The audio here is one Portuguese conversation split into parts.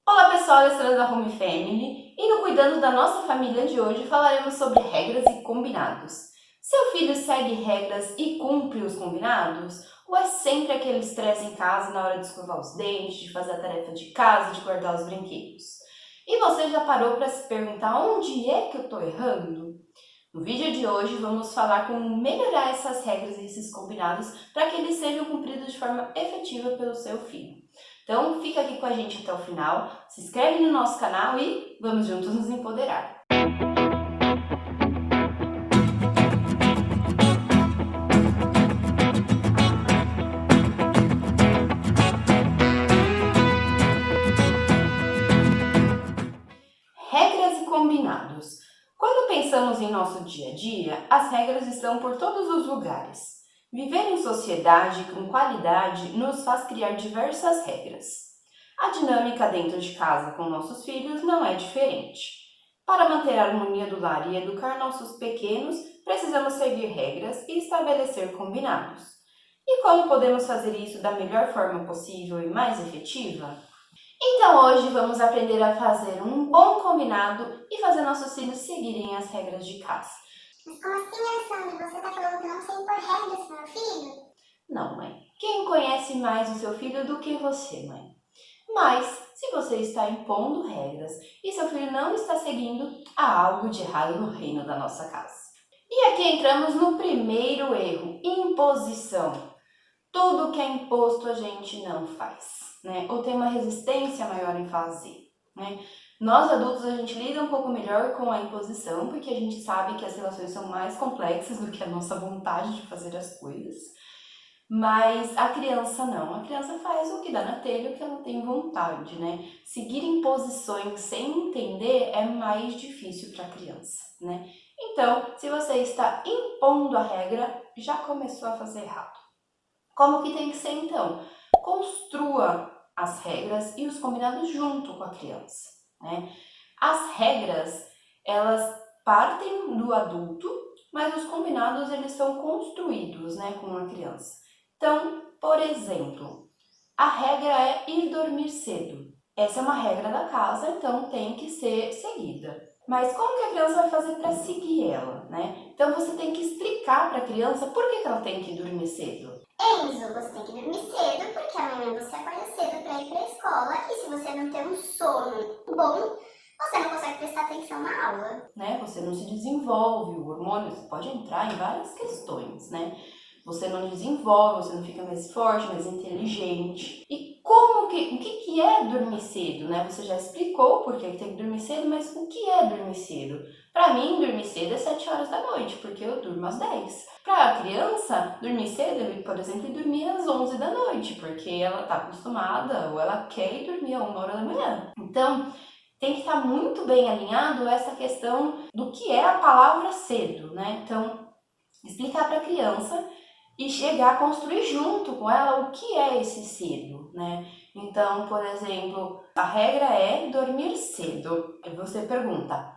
Olá pessoal, eu sou a da Home Family e no Cuidando da Nossa Família de hoje falaremos sobre regras e combinados. Seu filho segue regras e cumpre os combinados? Ou é sempre aquele estresse em casa na hora de escovar os dentes, de fazer a tarefa de casa, de guardar os brinquedos? E você já parou para se perguntar onde é que eu estou errando? No vídeo de hoje vamos falar como melhorar essas regras e esses combinados para que eles sejam cumpridos de forma efetiva pelo seu filho. Então fica aqui com a gente até o final, se inscreve no nosso canal e vamos juntos nos empoderar. Regras e combinados. Quando pensamos em nosso dia a dia, as regras estão por todos os lugares. Viver em sociedade com qualidade nos faz criar diversas regras. A dinâmica dentro de casa com nossos filhos não é diferente. Para manter a harmonia do lar e educar nossos pequenos, precisamos seguir regras e estabelecer combinados. E como podemos fazer isso da melhor forma possível e mais efetiva? Então hoje vamos aprender a fazer um bom combinado e fazer nossos filhos seguirem as regras de casa. Mas como assim, Alessandra? Você tá falando que eu não sei impor regras pro meu filho? Não, mãe. Quem conhece mais o seu filho do que você, mãe? Mas, se você está impondo regras e seu filho não está seguindo, há algo de errado no reino da nossa casa. E aqui entramos no primeiro erro: imposição. Tudo que é imposto a gente não faz, né? Ou tem uma resistência maior em fazer, né? Nós adultos a gente lida um pouco melhor com a imposição, porque a gente sabe que as relações são mais complexas do que a nossa vontade de fazer as coisas. Mas a criança não, a criança faz o que dá na telha, o que ela tem vontade, né? Seguir imposições sem entender é mais difícil para a criança, né? Então, se você está impondo a regra, já começou a fazer errado. Como que tem que ser então? Construa as regras e os combinados junto com a criança, né? As regras, elas partem do adulto, mas os combinados eles são construídos, né, com a criança. Então, por exemplo, a regra é ir dormir cedo. Essa é uma regra da casa, então tem que ser seguida. Mas como que a criança vai fazer para seguir ela, né? Então você tem que explicar para a criança por que ela tem que dormir cedo. Enzo, você tem que dormir cedo, porque amanhã você acorda cedo pra ir pra escola. E se você não tem um sono bom, você não consegue prestar atenção na aula. Né? Você não se desenvolve, o hormônio pode entrar em várias questões, né? Você não desenvolve, você não fica mais forte, mais inteligente. E o que é dormir cedo, né? Você já explicou por que tem que dormir cedo, mas o que é dormir cedo? Para mim, dormir cedo é 7 horas da noite, porque eu durmo às 10. Para a criança, dormir cedo, ele, por exemplo, dormir às 11 da noite, porque ela está acostumada ou ela quer ir dormir a 1 hora da manhã. Então, tem que estar muito bem alinhado essa questão do que é a palavra cedo, né? Então, explicar para a criança e chegar a construir junto com ela o que é esse cedo, né? Então, por exemplo, a regra é dormir cedo. E você pergunta,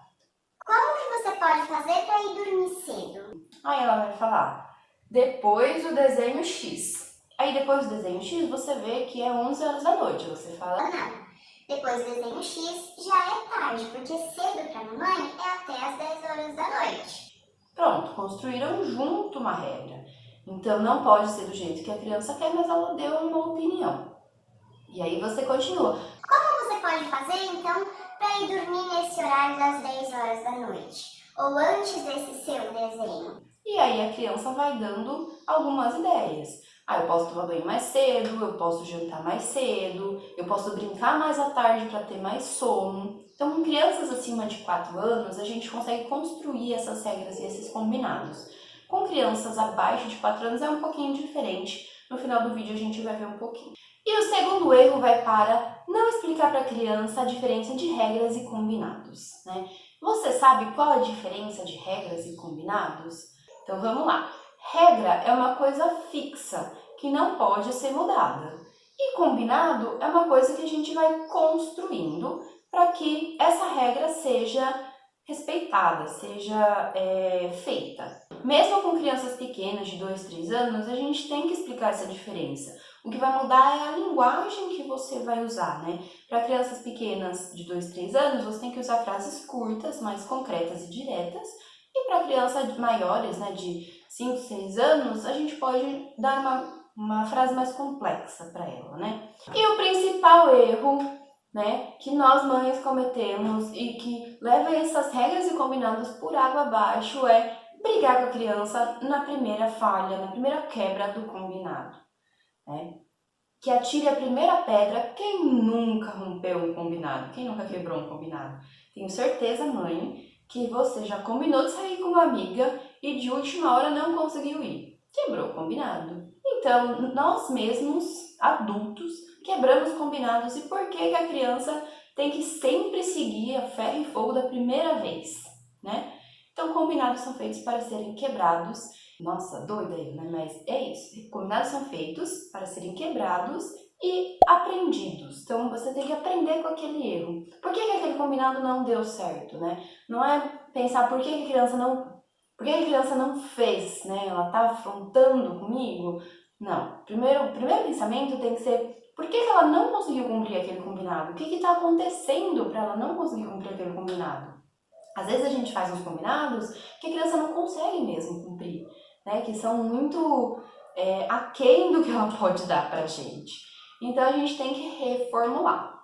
Como que você pode fazer pra ir dormir cedo? aí ela vai falar, depois do desenho X. Aí depois do desenho X você vê que é 11 horas da noite. Você fala, Não. Depois do desenho X já é tarde, porque cedo pra mamãe é até as 10 horas da noite. pronto, construíram junto uma regra. Então não pode ser do jeito que a criança quer, mas ela deu uma opinião. E aí você continua. Como você pode fazer então pra ir dormir nesse horário das 10 horas da noite? Ou antes desse seu desenho? E aí a criança vai dando algumas ideias. Ah, eu posso tomar banho mais cedo, eu posso jantar mais cedo, eu posso brincar mais à tarde para ter mais sono. Então, com crianças acima de 4 anos, a gente consegue construir essas regras e esses combinados. Com crianças abaixo de 4 anos é um pouquinho diferente. No final do vídeo a gente vai ver um pouquinho. E o segundo erro vai para não explicar para a criança a diferença de regras e combinados, né? Você sabe qual a diferença de regras e combinados? Então vamos lá. Regra é uma coisa fixa, que não pode ser mudada. E combinado é uma coisa que a gente vai construindo para que essa regra seja respeitada, seja feita. Mesmo com crianças pequenas de 2, 3 anos, a gente tem que explicar essa diferença. O que vai mudar é a linguagem que você vai usar, né? Para crianças pequenas de 2, 3 anos, você tem que usar frases curtas, mais concretas e diretas. E para crianças maiores, né, de 5, 6 anos, a gente pode dar uma frase mais complexa para ela, né? E o principal erro, né, que nós mães cometemos e que leva essas regras e combinados por água abaixo é brigar com a criança na primeira falha, na primeira quebra do combinado, né? Que atire a primeira pedra quem nunca rompeu um combinado, quem nunca quebrou um combinado. Tenho certeza, mãe, que você já combinou de sair com uma amiga e de última hora não conseguiu ir. Quebrou o combinado. Então, nós mesmos, adultos, quebramos combinados. E por que a criança tem que sempre seguir a ferro e fogo da primeira vez, né? Então, combinados são feitos para serem quebrados. Nossa, doida eu, né? Mas é isso. Combinados são feitos para serem quebrados e aprendidos. Então, você tem que aprender com aquele erro. Por que aquele combinado não deu certo, né? Não é pensar por que a criança não fez, né? Ela tá afrontando comigo? Não. O primeiro pensamento tem que ser por que ela não conseguiu cumprir aquele combinado? O que está acontecendo para ela não conseguir cumprir aquele combinado? Às vezes a gente faz uns combinados que a criança não consegue mesmo cumprir, né? Que são muito aquém do que ela pode dar pra gente. Então a gente tem que reformular.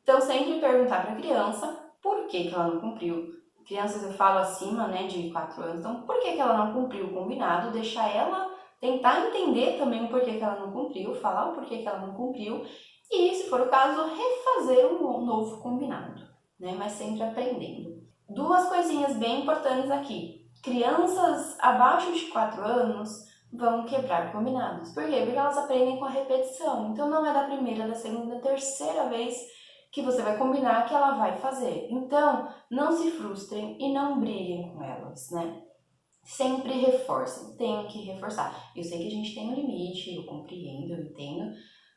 Então sempre perguntar para a criança por que ela não cumpriu. Crianças eu falo acima, né, de 4 anos, então por que ela não cumpriu o combinado, deixar ela tentar entender também o porquê que ela não cumpriu, falar o porquê que ela não cumpriu e, se for o caso, refazer um novo combinado, né, mas sempre aprendendo. 2 coisinhas bem importantes aqui. Crianças abaixo de 4 anos vão quebrar combinados. Por quê? Porque elas aprendem com a repetição. Então não é da primeira, da segunda, da terceira vez que você vai combinar que ela vai fazer. Então, não se frustrem e não briguem com elas, né? Sempre reforcem, tem que reforçar. Eu sei que a gente tem um limite, eu compreendo, eu entendo,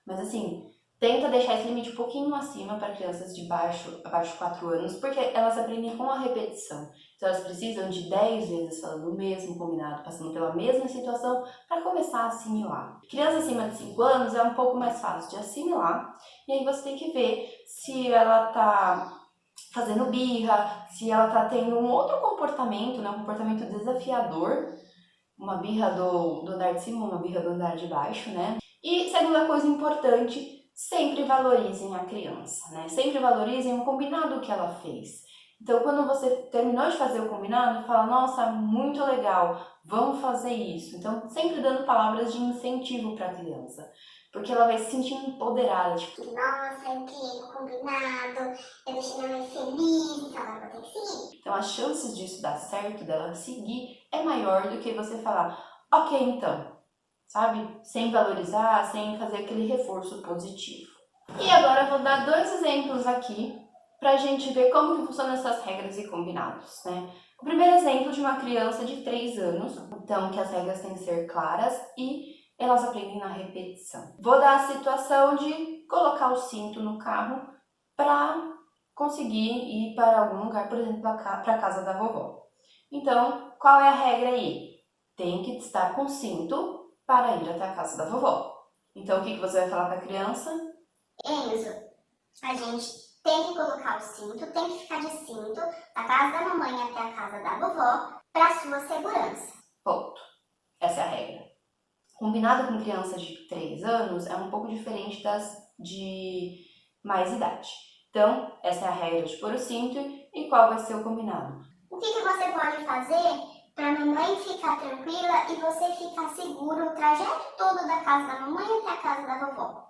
mas assim, tenta deixar esse limite um pouquinho acima para crianças abaixo de 4 anos, porque elas aprendem com a repetição. Então elas precisam de 10 vezes falando o mesmo combinado, passando pela mesma situação para começar a assimilar. Criança acima de 5 anos é um pouco mais fácil de assimilar, e aí você tem que ver se ela tá fazendo birra, se ela tá tendo um outro comportamento, né, um comportamento desafiador, uma birra do andar de cima, uma birra do andar de baixo, né? E segunda coisa importante, sempre valorizem a criança, né? Sempre valorizem o combinado que ela fez. Então, quando você terminou de fazer o combinado, fala, nossa, muito legal, vamos fazer isso. Então, sempre dando palavras de incentivo para a criança, porque ela vai se sentir empoderada, tipo, nossa, eu criei o combinado, eu deixei minha mãe feliz, então agora eu vou ter que seguir. Então, as chances disso dar certo, dela seguir, é maior do que você falar, ok, então, sabe? Sem valorizar, sem fazer aquele reforço positivo. E agora eu vou dar 2 exemplos aqui pra gente ver como que funcionam essas regras e combinados, né? O primeiro exemplo de uma criança de 3 anos, então que as regras têm que ser claras e elas aprendem na repetição. Vou dar a situação de colocar o cinto no carro para conseguir ir para algum lugar, por exemplo, para a casa da vovó. Então, qual é a regra aí? Tem que estar com cinto para ir até a casa da vovó. Então, o que você vai falar para a criança? Enzo, a gente tem que colocar o cinto, tem que ficar de cinto da casa da mamãe até a casa da vovó para sua segurança. Ponto. Essa é a regra. Combinado com crianças de 3 anos é um pouco diferente das de mais idade. Então, essa é a regra de pôr o cinto e qual vai ser o combinado. O que você pode fazer para a mamãe ficar tranquila e você ficar seguro o trajeto todo da casa da mamãe até a casa da vovó?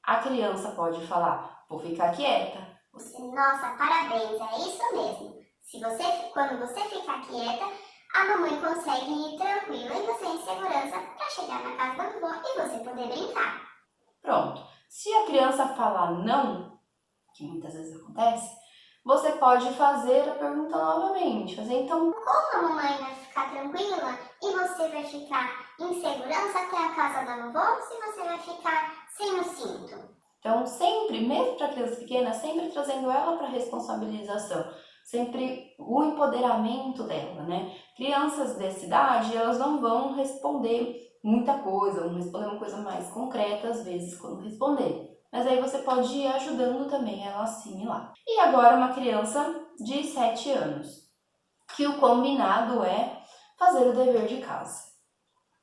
A criança pode falar, vou ficar quieta. Nossa, parabéns, é isso mesmo. Quando você ficar quieta, a mamãe consegue ir tranquila e você em segurança para chegar na casa da vovó e você poder brincar. Pronto. Se a criança falar não, que muitas vezes acontece, você pode fazer a pergunta novamente. Então, como a mamãe vai ficar tranquila e você vai ficar em segurança até a casa da vovó se você vai ficar sem o cinto? Então, sempre, mesmo para criança pequena, sempre trazendo ela para a responsabilização. Sempre o empoderamento dela, né? Crianças dessa idade, elas não vão responder muita coisa, vamos responder uma coisa mais concreta às vezes quando responder. Mas aí você pode ir ajudando também ela a assimilar. E agora uma criança de 7 anos, que o combinado é fazer o dever de casa.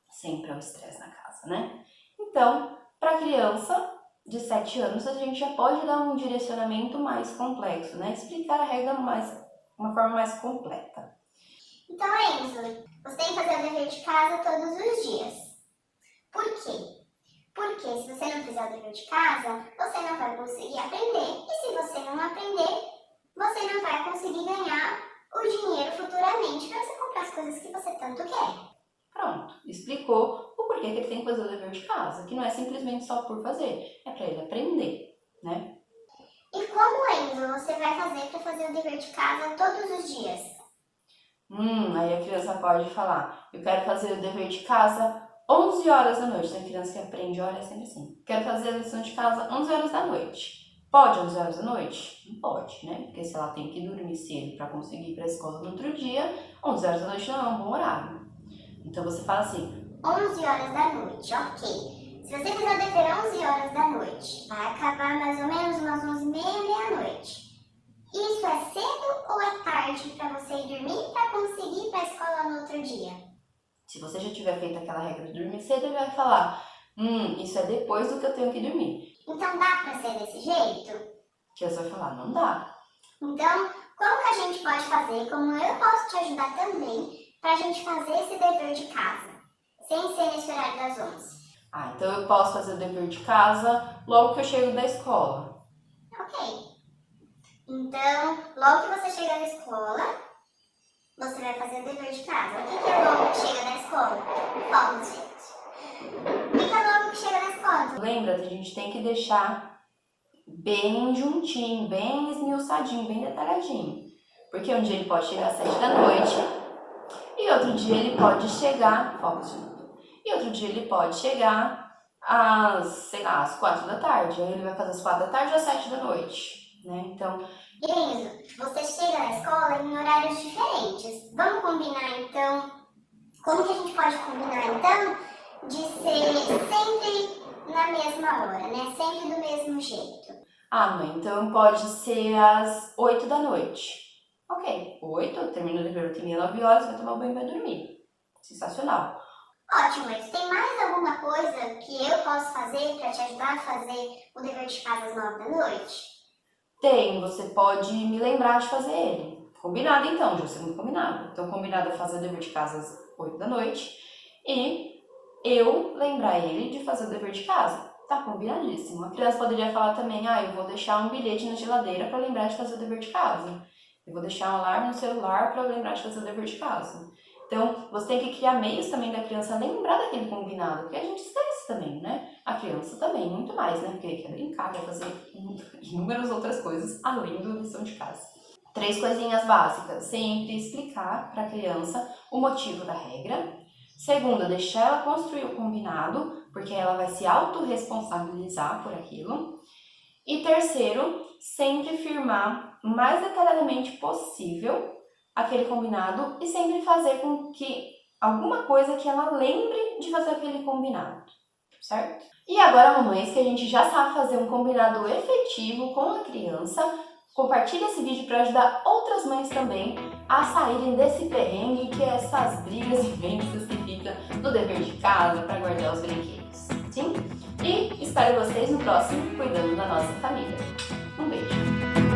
Sempre é um estresse na casa, né? Então, para a criança de 7 anos, a gente já pode dar um direcionamento mais complexo, né? Explicar a regra uma forma mais completa. Então, Enzo, você tem que fazer o dever de casa todos os dias. Por quê? Porque se você não fizer o dever de casa, você não vai conseguir aprender. E se você não aprender, você não vai conseguir ganhar o dinheiro futuramente para você comprar as coisas que você tanto quer. Pronto, explicou o porquê que ele tem que fazer o dever de casa, que não é simplesmente só por fazer, é para ele aprender, né? E como, Enzo, você vai fazer para fazer o dever de casa todos os dias? Aí a criança pode falar, eu quero fazer o dever de casa 11 horas da noite. Tem criança que aprende hora, é sempre assim. Quero fazer a lição de casa 11 horas da noite. Pode 11 horas da noite? Não pode, né? Porque se ela tem que dormir cedo para conseguir ir para a escola no outro dia, 11 horas da noite não é um bom horário. Então você fala assim, 11 horas da noite, ok. Se você fizer o dever 11 horas da noite, vai acabar mais ou menos umas 11h30, meia-noite. Isso é cedo ou é tarde para você ir dormir para conseguir ir para a escola no outro dia? se você já tiver feito aquela regra de dormir cedo, ele vai falar, isso é depois do que eu tenho que dormir. Então dá para ser desse jeito? A criança vai falar, não dá. Então, como que a gente pode fazer, como eu posso te ajudar também, para a gente fazer esse dever de casa, sem ser nesse horário das 11? Então eu posso fazer o dever de casa logo que eu chego da escola. Ok. Então, logo que você chega da escola, você vai fazer o dever de casa. O que é logo que chega da escola? Vamos, gente. O que é logo que chega da escola? Lembra, a gente tem que deixar bem juntinho, bem esmiuçadinho, bem detalhadinho. Porque um dia ele pode chegar às 7 da noite e outro dia ele pode chegar, e outro dia ele pode chegar às 4 da tarde. Aí ele vai fazer às 4 da tarde ou às 7 da noite, né? Então, Enzo, você chega na escola em horários diferentes. Vamos combinar então? Como que a gente pode combinar então de ser sempre na mesma hora, né? Sempre do mesmo jeito. mãe, então pode ser às 8 da noite. Ok, 8, eu termino o dever 8h30, 9 horas, vai tomar banho e vai dormir. Sensacional. Ótimo, mas tem mais alguma coisa que eu posso fazer para te ajudar a fazer o dever de casa às 9 da noite? Tem, você pode me lembrar de fazer ele. Combinado então, já é o segundo combinado. Então, combinado é fazer o dever de casa às 8 da noite e eu lembrar ele de fazer o dever de casa. Tá combinadíssimo. A criança poderia falar também, eu vou deixar um bilhete na geladeira para lembrar de fazer o dever de casa. Eu vou deixar um alarme no celular para lembrar de fazer o dever de casa. Então, você tem que criar meios também da criança lembrar daquele combinado, porque a gente esquece também, né? A criança também, muito mais, né? Porque quer brincar, quer fazer inúmeras outras coisas além da lição de casa. 3 coisinhas básicas. Sempre explicar para a criança o motivo da regra. Segundo, deixar ela construir o combinado, porque ela vai se autorresponsabilizar por aquilo. E terceiro, sempre firmar o mais detalhadamente possível aquele combinado e sempre fazer com que alguma coisa que ela lembre de fazer aquele combinado, certo? E agora, mamães, que a gente já sabe fazer um combinado efetivo com a criança, compartilhe esse vídeo para ajudar outras mães também a saírem desse perrengue que é essas brigas imensas que fica no dever de casa para guardar os brinquedos, sim? E espero vocês no próximo Cuidando da Nossa Família. Um beijo!